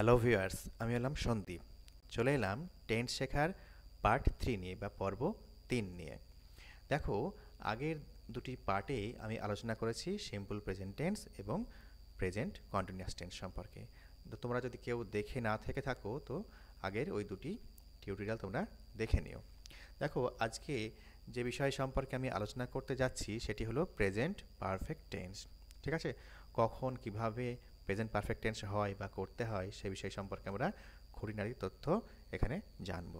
Hello viewers, আমি হলাম সন্দীপ। চলে এলাম টেন্স শেখার পার্ট 3 নিয়ে বা পর্ব 3 নিয়ে। দেখো, আগের দুটি পার্টে আমি আলোচনা করেছি সিম্পল প্রেজেন্ট টেন্স এবং প্রেজেন্ট কন্টিনিউয়াস টেন্স সম্পর্কে। তো তোমরা যদি কেউ দেখে না থেকে থাকো তো আগের ওই দুটি টিউটোরিয়াল তোমরা দেখে নিও। দেখো, আজকে যে বিষয় সম্পর্কে আমি আলোচনা করতে যাচ্ছি সেটি হলো প্রেজেন্ট পারফেক্ট টেন্স। ঠিক আছে? কখন কিভাবে প্রেজেন্ট পারফেক্ট টেন্স হয় বা করতে হয় সে বিষয় সম্পর্কে আমরা খুঁটিনাটি তথ্য এখানে জানব।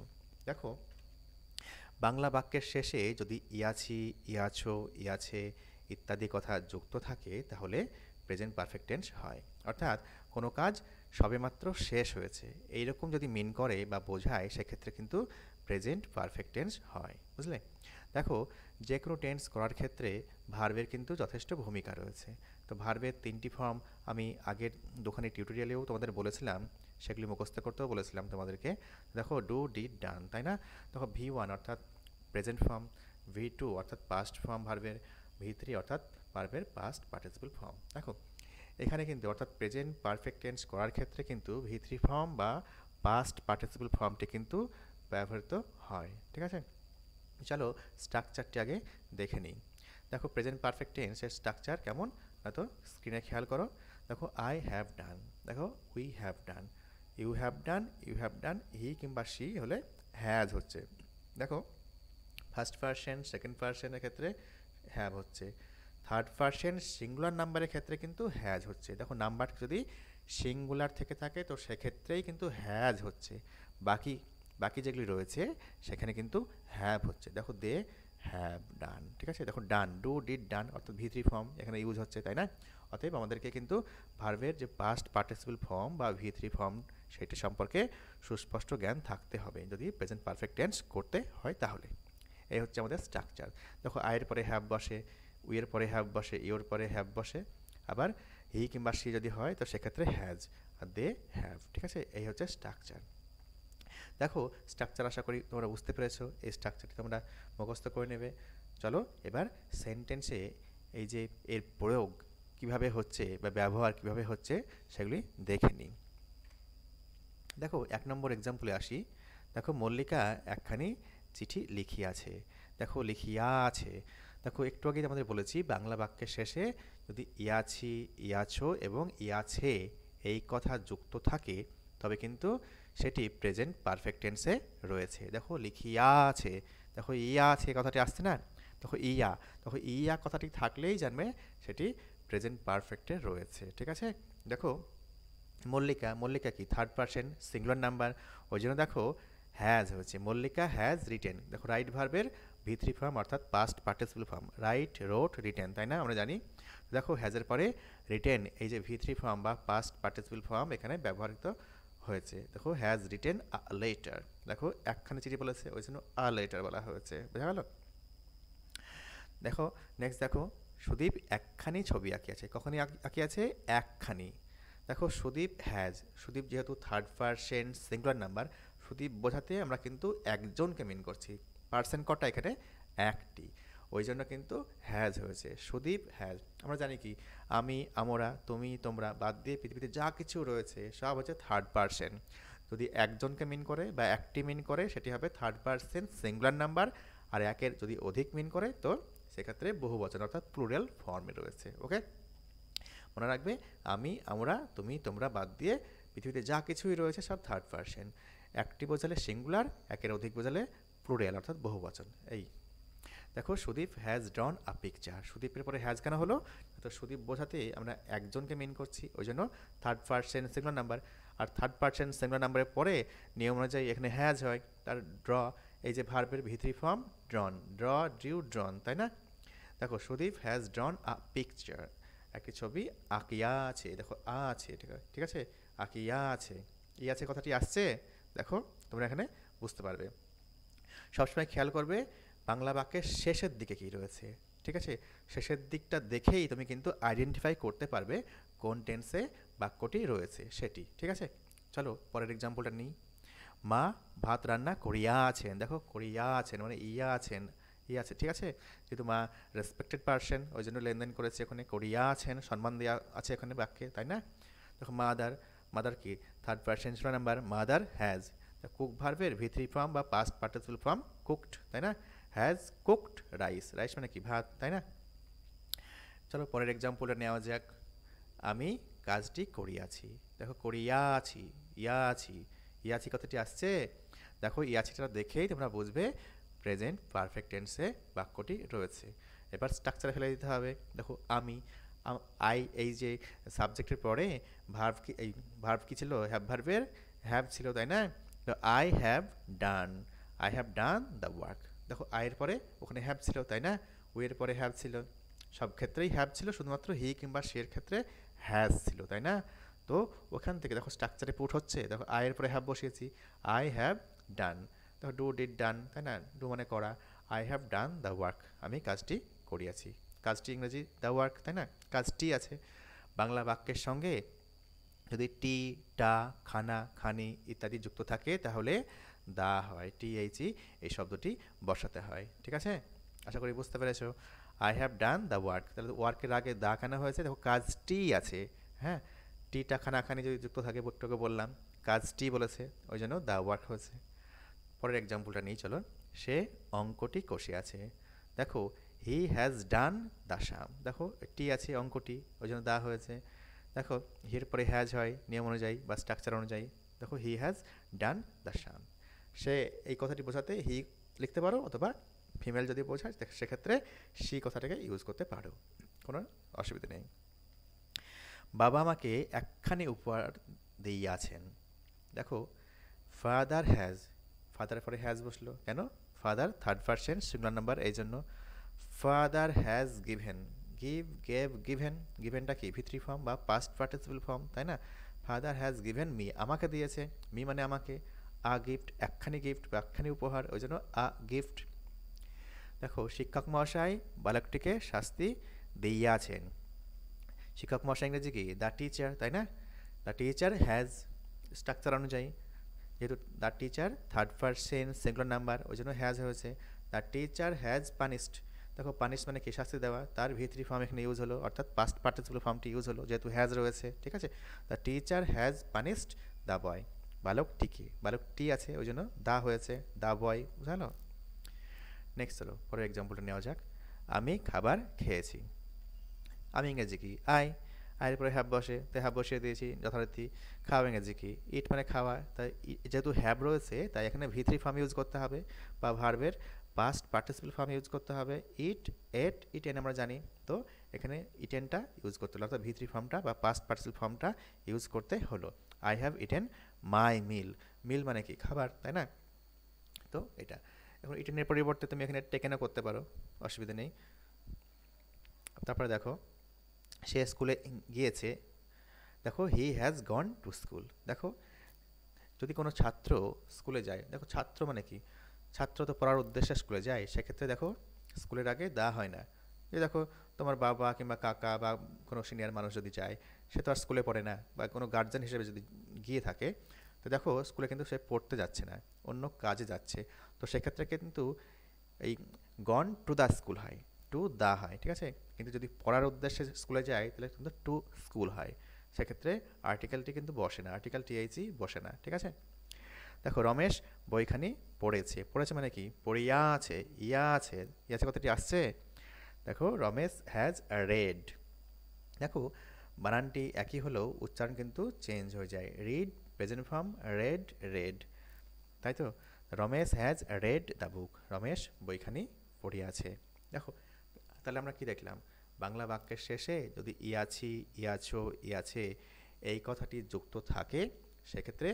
দেখো, বাংলা বাক্যের শেষে যদি ইয়াছি, ইয়াছো, ইয়াছে ইত্যাদি কথা যুক্ত থাকে তাহলে প্রেজেন্ট পারফেক্ট টেন্স হয়। অর্থাৎ কোনো কাজ সবেমাত্র শেষ হয়েছে এইরকম যদি মিন করে বা বোঝায় সেক্ষেত্রে কিন্তু প্রেজেন্ট পারফেক্ট টেন্স হয়। বুঝলে? দেখো, যে কোনো টেন্স করার ক্ষেত্রে ভার্বের কিন্তু যথেষ্ট ভূমিকা রয়েছে। তো ভার্বের 3টি ফর্ম আমি আগের দুখানি টিউটোরিয়ালেও তোমাদের বলেছিলাম, সেগুলি মুখস্থ করতেও বলেছিলাম তোমাদেরকে। দেখো, ডু, ডিড, ডান, তাই না? দেখো, V1 অর্থাৎ প্রেজেন্ট ফর্ম, V2 অর্থাৎ পাস্ট ফর্ম ভার্বের, V3 অর্থাৎ ভার্বের পাস্ট পার্টিসিপল ফর্ম। দেখো, এখানে কিন্তু অর্থাৎ প্রেজেন্ট পারফেক্ট টেন্স করার ক্ষেত্রে কিন্তু V3 ফর্ম বা পাস্ট পার্টিসিপল ফর্মটি কিন্তু ব্যবহৃত হয়। ঠিক আছে? চলো স্ট্রাকচারটি আগে দেখে নিই। দেখো, প্রেজেন্ট পারফেক্ট টেন্সের স্ট্রাকচার কেমন না তো স্ক্রিনে খেয়াল করো। দেখো, আই হ্যাভ ডান, দেখো we have done, you have done, you have done, he কিংবা শি হলে হ্যাজ হচ্ছে। দেখো, ফার্স্ট পারসন সেকেন্ড পারসনের ক্ষেত্রে হ্যাভ হচ্ছে, থার্ড পারসন সিঙ্গুলার নাম্বারের ক্ষেত্রে কিন্তু হ্যাজ হচ্ছে। দেখো, নাম্বার যদি সিঙ্গুলার থেকে থাকে তো সেক্ষেত্রেই কিন্তু হ্যাজ হচ্ছে, বাকি বাকি যেগুলি রয়েছে সেখানে কিন্তু হ্যাভ হচ্ছে। দেখো, দে হ্যাভ ডান। ঠিক আছে? দেখো, ডান, ডু, ডিড, ডান অর্থাৎ V3 ফর্ম এখানে ইউজ হচ্ছে, তাই না? অতএব আমাদেরকে কিন্তু ভার্বের যে পাস্ট পার্টিসিপল ফর্ম বা V3 ফর্ম সেটি সম্পর্কে সুস্পষ্ট জ্ঞান থাকতে হবে যদি প্রেজেন্ট পারফেক্ট টেন্স করতে হয় তাহলে। এই হচ্ছে আমাদের স্ট্রাকচার। দেখো, আয়ের পরে হ্যাভ বসে, উইয়ের পরে হ্যাভ বসে, ইওর পরে হ্যাভ বসে, আবার হি কিংবা সি যদি হয় তো সেক্ষেত্রে হ্যাজ, আর দে হ্যাভ। ঠিক আছে? এই হচ্ছে স্ট্রাকচার। দেখো, স্ট্রাকচার আশা করি তোমরা বুঝতে পেরেছো, এই স্ট্রাকচারটি তোমরা মুখস্থ করে নেবে। চলো এবার সেন্টেন্সে এই যে এর প্রয়োগ কিভাবে হচ্ছে বা ব্যবহার কিভাবে হচ্ছে সেগুলি দেখে নিই। দেখো, 1 নম্বর এক্সাম্পলে আসি। দেখো, মল্লিকা একখানি চিঠি লিখিয়াছে। দেখো, লিখিয়া আছে। দেখো, একটু আগে আমাদের বলেছি বাংলা বাক্যের শেষে যদি ইয়াছি, ইয়াছো এবং ইয়াছে এই কথা যুক্ত থাকে তবে কিন্তু সেটি প্রেজেন্ট পারফেক্ট টেন্সে রয়েছে। দেখো, লিখিয়া আছে, দেখো ইয়া আছে কথাটি আসছে না? দেখো ইয়া, দেখো ইয়া কথাটি থাকলেই জানবে সেটি প্রেজেন্ট পারফেক্টে রয়েছে। ঠিক আছে? দেখো, মল্লিকা, মল্লিকা কি থার্ড পারসন সিঙ্গুলার নাম্বার, ওই জন্য দেখো হ্যাজ হয়েছে, মল্লিকা হ্যাজ রিটেন। দেখো, রাইট ভার্বের V3 ফর্ম অর্থাৎ past participle form, write, wrote, written, তাই না? আমরা জানি। দেখো, হ্যাজের পরে রিটেন এই যে V3 ফর্ম বা পাস্ট পার্টিসিপল ফর্ম এখানে ব্যবহৃত হয়েছে। দেখো, হ্যাজ রিটেন আ লেটার। দেখো, একখানি চিঠি বলেছে ওই জন্য আ লেটার বলা হয়েছে। বোঝা গেল? দেখো, নেক্সট দেখো, সুদীপ একখানি ছবি আঁকিয়াছে। কখনই আঁকিয়াছে? একখানি। দেখো, সুদীপ হ্যাজ, সুদীপ যেহেতু third person singular number, Sudip বোঝাতে আমরা কিন্তু একজনকে মিন করছি। পার্সেন্ট কটা এখানে? একটি, ওই জন্য কিন্তু হ্যাজ হয়েছে, সুদীপ হ্যাজ। আমরা জানি কি, আমি, আমরা, তুমি, তোমরা বাদ দিয়ে পৃথিবীতে যা কিছু রয়েছে সব হচ্ছে থার্ড পারসন। যদি একজনকে মিন করে বা একটি মিন করে সেটি হবে থার্ড পারসন সিঙ্গুলার নাম্বার, আর একের যদি অধিক মিন করে তো সেক্ষেত্রে বহু বচন অর্থাৎ প্লুরাল ফর্মে রয়েছে। ওকে, মনে রাখবে, আমি, আমরা, তুমি, তোমরা বাদ দিয়ে পৃথিবীতে যা কিছুই রয়েছে সব থার্ড পারসন। একটি বোঝালে সিঙ্গুলার, একের অধিক বোঝালে প্লুরাল অর্থাৎ বহু বচন। এই দেখো, Sudip has drawn a picture. সুদীপের পরে হ্যাজ কেন হলো? তো সুদীপ বোঝাতে আমরা একজনকে মিন করছি, ওই জন্য থার্ড পারসন সিঙ্গুলার নাম্বার। আর থার্ড পারসন সিঙ্গুলার নাম্বারের পরে নিয়ম অনুযায়ী এখানে হ্যাজ হয়, তার ড্র এই যে ভার্বের V3 form drawn, draw, drew, drawn, তাই না? দেখো, Sudip has drawn a picture, একটি ছবি আঁকিয়া আছে। দেখো, আ আছে, ঠিক আছে, আঁকিয়া আছে, ই আছে কথাটি আসছে। দেখো, তোমরা এখানে বুঝতে পারবে। সবসময় খেয়াল করবে বাংলা বাক্যের শেষের দিকে কি রয়েছে। ঠিক আছে? শেষের দিকটা দেখেই তুমি কিন্তু আইডেন্টিফাই করতে পারবে কোন টেন্সে বাক্যটি রয়েছে সেটি। ঠিক আছে? চলো পরের এক্সাম্পলটা নিই। মা ভাত রান্না করিয়া আছেন। দেখো, করিয়া আছেন মানে ইয়া আছেন, ই আছে। ঠিক আছে? যেহেতু মা রেসপেক্টেড পার্সন ওই জন্য লেনদেন করেছে, ওখানে করিয়া আছেন, সম্মান দেওয়া আছে এখানে বাক্যে, তাই না? দেখো, মাদার কি third person singular number, mother has. Cook ভার্বের ভি থ্রি ফর্ম বা পাস্ট পার্টিসিপল ফর্ম কুকড, তাই না? হ্যাজ কুকড রাইস, রাইস মানে কি ভাত, তাই না? চলো পরের এক্সাম্পলটা নেওয়া যাক। আমি কাজটি করিয়াছি। দেখো করিয়াছি, ইয়াছি, ইয়াছি কথাটি আসছে। দেখো ইয়াছিটা দেখেই তোমরা বুঝবে প্রেজেন্ট পারফেক্ট টেন্সে বাক্যটি রয়েছে। এবার স্ট্রাকচারে ফেলে দিতে হবে। দেখো আমি, আই, এই যে সাবজেক্টের পরে ভার্ব কি, এই ভার্ব কি ছিল? হ্যাভ ভার্বের হ্যাভ ছিল, তাই না? তো I have done, I have done the work. দেখো আয়ের পরে ওখানে হ্যাভ ছিল, তাই না? উইয়ের পরে হ্যাভ ছিল, সব ক্ষেত্রেই হ্যাভ ছিল, শুধুমাত্র হি কিংবা সের ক্ষেত্রে হ্যাজ ছিল, তাই না? তো ওখান থেকে দেখো স্ট্রাকচারে পুট হচ্ছে। দেখো আয়ের পরে হ্যাভ বসিয়েছি, আই হ্যাভ ডান। দেখো ডু ডিড ডান, তাই না? ডু মানে করা, I have done the work, আমি কাজটি করিয়াছি। কাজটি ইংরেজি দ্য ওয়ার্ক, তাই না? কাজটি আছে। বাংলা বাক্যের সঙ্গে যদি টি, টা, খানা, খানি ইত্যাদি যুক্ত থাকে তাহলে দা হয়, টি এইচ ই এই শব্দটি বসাতে হয়। ঠিক আছে, আশা করি বুঝতে পেরেছো। I have done the work, তাহলে ওয়ার্কের আগে দা খানা হয়েছে। দেখো কাজটি আছে, হ্যাঁ, টিটা খানা খানি যদি যুক্ত থাকে, বট্টকে বললাম কাজটি বলেছে, ওই জন্য দ্য ওয়ার্ক হয়েছে। পরের এক্সাম্পলটা নিয়ে চলো। সে অঙ্কটি কষে আছে। দেখো হি হ্যাজ ডান দ্য সাম, দেখো টি আছে অঙ্কটি, ওই জন্য দা হয়েছে। দেখো হির পরে হ্যাজ হয় নিয়ম অনুযায়ী বা স্ট্রাকচার অনুযায়ী। দেখো হি হ্যাজ ডান দ্য সাম, সে এই কথাটি বোঝাতে হি লিখতে পারো, অথবা ফিমেল যদি বোঝায় সেক্ষেত্রে সি কথাটাকে ইউজ করতে পারো, কোনো অসুবিধা নেই। বাবা আমাকে একখানি উপহার দিয়াছেন। দেখো ফাদার হ্যাজ, ফাদারের পরে হ্যাজ বসলো কেন? Father third person singular number, এই জন্য father has given, give, gave, given, গিভেনটা কি ভি থ্রি ফর্ম বা পাস্ট পার্টিসিপল ফর্ম, তাই না? ফাদার হ্যাজ গিভেন মি, আমাকে দিয়েছে, মি মানে আমাকে, আ গিফট একখানি গিফট বা একখানি উপহার, ওই জন্য আ গিফট। দেখো শিক্ষক মহাশয় বালকটিকে শাস্তি দিয়াছেন। শিক্ষক মহাশয় ইংরেজি কি? দ্য টিচার, তাই না? দ্য টিচার হ্যাজ, স্ট্রাকচার অনুযায়ী যেহেতু the teacher third person singular number, ওই জন্য হ্যাজ হয়েছে। দ্য টিচার হ্যাজ পানিশড, দেখো পানিশ মানে কি? শাস্তি দেওয়া, তার ভি থ্রি ফর্ম এখানে ইউজ হলো, অর্থাৎ পাস্ট পার্টিসিপল ফর্মটি ইউজ হলো যেহেতু হ্যাজ রয়েছে। ঠিক আছে, the teacher has punished the boy, বালকটিকে, বালকটি আছে ওই জন্য দা হয়েছে, দ্য বয়, বুঝালো? নেক্সট চলো পরের এক্সাম্পলটা নেওয়া যাক। আমি খাবার খেয়েছি। আমি ইংরেজি কি? আই, আয়ের পরে হ্যাভ বসে, তাই হ্যাভ বসিয়ে দিয়েছি যথারীতি। খাওয়া ইংরেজি কি? ইট মানে খাওয়া, তাই যেহেতু হ্যাভ রয়েছে তাই এখানে ভি থ্রি ফর্ম ইউজ করতে হবে বা ভার্বের পাস্ট পার্টিসিপল ফর্ম ইউজ করতে হবে। ইট, এট, ইটেন আমরা জানি, তো এখানে ইটেনটা ইউজ করতে হলো, অর্থাৎ ভি থ্রি ফর্মটা বা পাস্ট পার্টিসিপল ফর্মটা ইউজ করতে হলো। আই হ্যাভ ইটেন মাই মিল, মিল মানে কি? খাবার, তাই না? তো এটা এখন ইটেনের পরিবর্তে তুমি এখানে টেকেনও করতে পারো, অসুবিধা নেই। তারপরে দেখো সে স্কুলে গিয়েছে। দেখো he has gone to school. দেখো যদি কোনো ছাত্র স্কুলে যায়, দেখো ছাত্র মানে কি? ছাত্র তো পড়ার উদ্দেশ্যে স্কুলে যায়, সেক্ষেত্রে দেখো স্কুলের আগে দা হয় না। যে দেখো তোমার বাবা কিংবা কাকা বা কোনো সিনিয়র মানুষ যদি যায়, সে তো আর স্কুলে পড়ে না, বা কোনো গার্জেন হিসেবে যদি গিয়ে থাকে, তো দেখো স্কুলে কিন্তু সে পড়তে যাচ্ছে না, অন্য কাজে যাচ্ছে। তো সেক্ষেত্রে কিন্তু এই গন টু দ্য স্কুল হয়, টু দ্য হয়, ঠিক আছে? কিন্তু যদি পড়ার উদ্দেশ্যে স্কুলে যায় তাহলে কিন্তু টু স্কুল হয়, সেক্ষেত্রে আর্টিকেলটি কিন্তু বসে না, আর্টিকেল টিএইচই বসে না। ঠিক আছে, দেখো রমেশ বইখানি পড়েছে। পড়েছে মানে কি? পড়িয়া আছে, ইয়া আছে, ইয়া আছে কথাটি আসছে। দেখো রমেশ হ্যাজ রেড। দেখো বানানটি একই হলেও উচ্চারণ কিন্তু চেঞ্জ হয়ে যায়। Read present form, read read, তাই তো? Ramesh has read the book, Ramesh বইখানি পড়িয়াছে। দেখো তাহলে আমরা কি দেখলাম? বাংলা বাক্যের শেষে যদি ইয়াছি, ইয়াছো, ইয়াছে এই কথাটি যুক্ত থাকে, সেক্ষেত্রে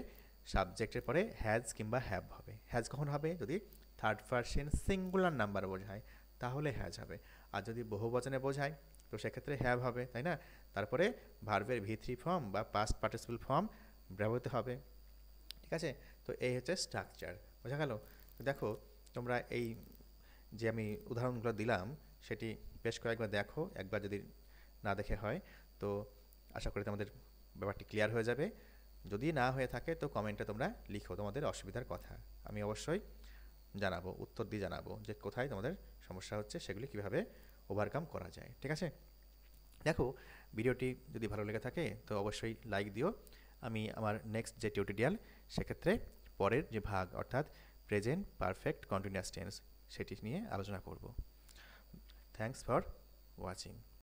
সাবজেক্টের পরে হ্যাজ কিংবা হ্যাভ হবে। হ্যাজ কখন হবে? যদি থার্ড পারসন সিঙ্গুলার নাম্বার বোঝায় তাহলে হ্যাজ হবে, আর যদি বহুবচনে বোঝায় তো সেক্ষেত্রে হ্যাভ হবে, তাই না? তারপরে ভার্বের ভি থ্রি ফর্ম বা পাস্ট পার্টিসিপল ফর্ম ব্যবহৃত হবে। ঠিক আছে, তো এই হচ্ছে স্ট্রাকচার, বোঝা গেল? দেখো তোমরা এই যে আমি উদাহরণগুলো দিলাম সেটি বেশ কয়েকবার দেখো, একবার যদি না দেখে হয় তো আশা করি তোমাদের ব্যাপারটি ক্লিয়ার হয়ে যাবে। যদি না হয়ে থাকে তো কমেন্টে তোমরা লিখো তোমাদের অসুবিধার কথা, আমি অবশ্যই জানাবো, উত্তর দিয়ে জানাবো যে কোথায় তোমাদের সমস্যা হচ্ছে, সেগুলি কিভাবে ওভারকাম করা যায়। ঠিক আছে, দেখো ভিডিওটি যদি ভালো লেগে থাকে তো অবশ্যই লাইক দিও, আমি আমার নেক্সট যে টিউটোরিয়াল সেক্ষেত্রে পরের যে ভাগ অর্থাৎ প্রেজেন্ট পারফেক্ট কন্টিনিউয়াস টেন্স সেটি নিয়ে আলোচনা করব। Thanks for watching.